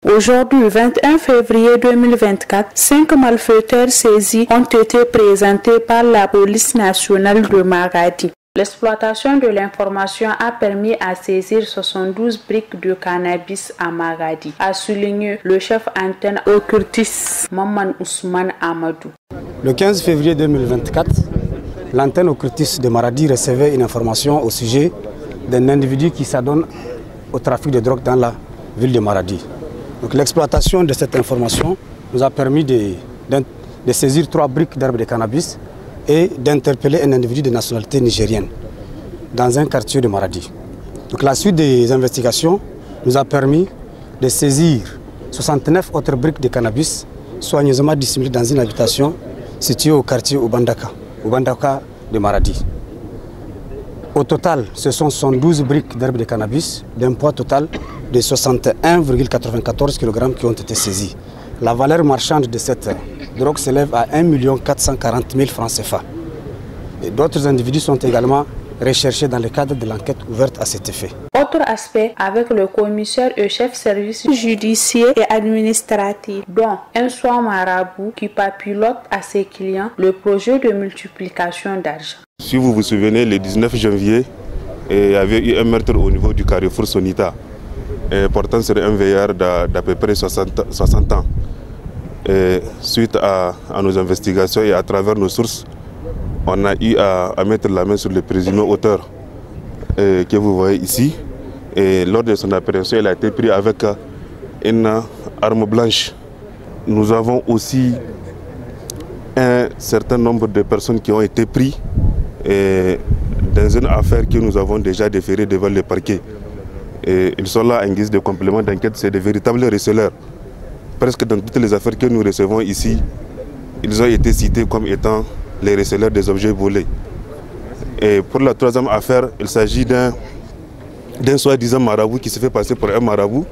Aujourd'hui, 21 février 2024, 5 malfaiteurs saisis ont été présentés par la police nationale de Maradi. L'exploitation de l'information a permis à saisir 72 briques de cannabis à Maradi, a souligné le chef antenne Occultis Maman Ousmane Amadou. Le 15 février 2024, l'antenne Occultis de Maradi recevait une information au sujet d'un individu qui s'adonne au trafic de drogue dans la ville de Maradi. L'exploitation de cette information nous a permis de saisir 3 briques d'herbes de cannabis et d'interpeller un individu de nationalité nigérienne dans un quartier de Maradi. La suite des investigations nous a permis de saisir 69 autres briques de cannabis soigneusement dissimulées dans une habitation située au quartier Ubandaka de Maradi. Au total, ce sont 112 briques d'herbes de cannabis d'un poids total de 61,94 kg qui ont été saisies. La valeur marchande de cette drogue s'élève à 1 440 000 francs CFA. D'autres individus sont également recherchés dans le cadre de l'enquête ouverte à cet effet. Autre aspect avec le commissaire et chef service judiciaire et administratif, dont un soir marabout qui pilote à ses clients le projet de multiplication d'argent. Si vous vous souvenez, le 19 janvier, il y avait eu un meurtre au niveau du carrefour Sonita, portant sur un veillard d'à peu près 60 ans. Et suite à nos investigations et à travers nos sources, on a eu à mettre la main sur le présumé auteur que vous voyez ici. Et lors de son appréhension, il a été pris avec une arme blanche. Nous avons aussi un certain nombre de personnes qui ont été prises dans une affaire que nous avons déjà déférée devant le parquet. Et ils sont là en guise de complément d'enquête, c'est de véritables receleurs. Presque dans toutes les affaires que nous recevons ici, ils ont été cités comme étant les receleurs des objets volés. Et pour la troisième affaire, il s'agit d'un soi-disant marabout qui se fait passer pour un marabout.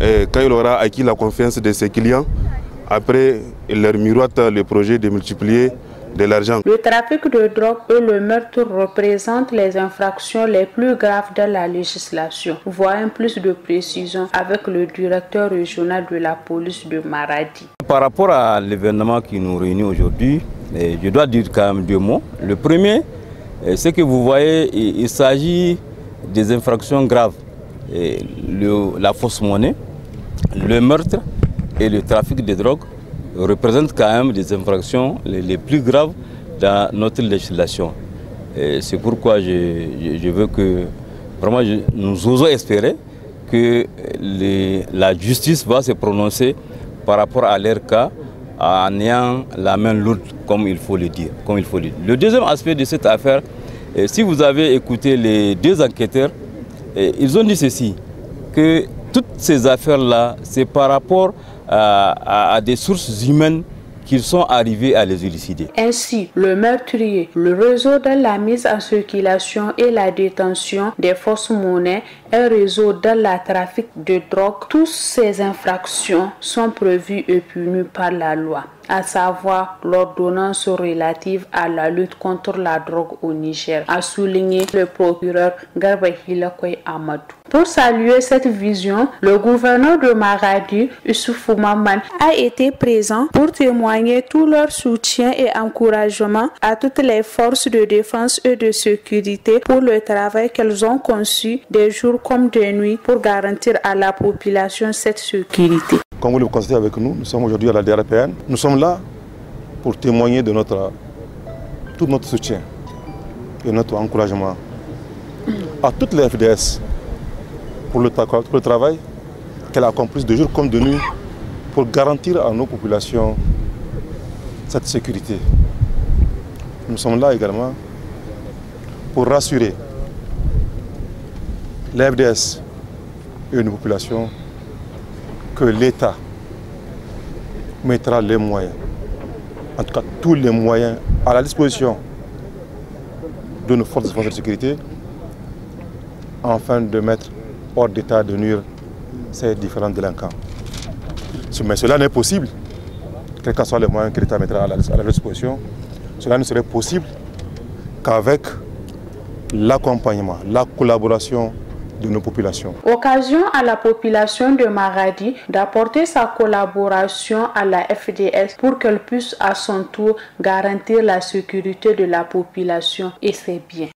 Et quand il aura acquis la confiance de ses clients, après, il leur miroite le projet de multiplier de l'argent. Le trafic de drogue et le meurtre représentent les infractions les plus graves de la législation. Voyons plus de précisions avec le directeur régional de la police de Maradi. Par rapport à l'événement qui nous réunit aujourd'hui, je dois dire quand même 2 mots. Le premier, c'est que vous voyez, il s'agit des infractions graves. La fausse monnaie, le meurtre et le trafic de drogue représentent quand même des infractions les plus graves dans notre législation. C'est pourquoi je veux que vraiment nous osons espérer que la justice va se prononcer par rapport à leur cas en ayant la main lourde, comme il faut le dire. Le deuxième aspect de cette affaire, si vous avez écouté les 2 enquêteurs, ils ont dit ceci, que toutes ces affaires-là, c'est par rapport à des sources humaines qu'ils sont arrivés à les élucider. Ainsi, le meurtrier, le réseau de la mise en circulation et la détention des fausses monnaies, un réseau de la trafic de drogue, toutes ces infractions sont prévues et punies par la loi, à savoir l'ordonnance relative à la lutte contre la drogue au Niger, a souligné le procureur Garba Hilakoy Amadou. Pour saluer cette vision, le gouverneur de Maradi, Issoufou Maman, a été présent pour témoigner tout leur soutien et encouragement à toutes les forces de défense et de sécurité pour le travail qu'elles ont conçu des jours comme des nuits pour garantir à la population cette sécurité. Comme vous le constatez avec nous, nous sommes aujourd'hui à la DRPN. Nous sommes là pour témoigner de tout notre soutien et notre encouragement à toutes les FDS pour le travail qu'elle a accompli de jour comme de nuit pour garantir à nos populations cette sécurité. Nous sommes là également pour rassurer les FDS et nos populations que l'État mettra les moyens, en tout cas tous les moyens à la disposition de nos forces de sécurité, afin de mettre hors d'état de nuire ces différents délinquants. Mais cela n'est possible, quels que soient les moyens que l'État mettra à la disposition, cela ne serait possible qu'avec l'accompagnement, la collaboration de nos populations. Occasion à la population de Maradi d'apporter sa collaboration à la FDS pour qu'elle puisse à son tour garantir la sécurité de la population et ses biens.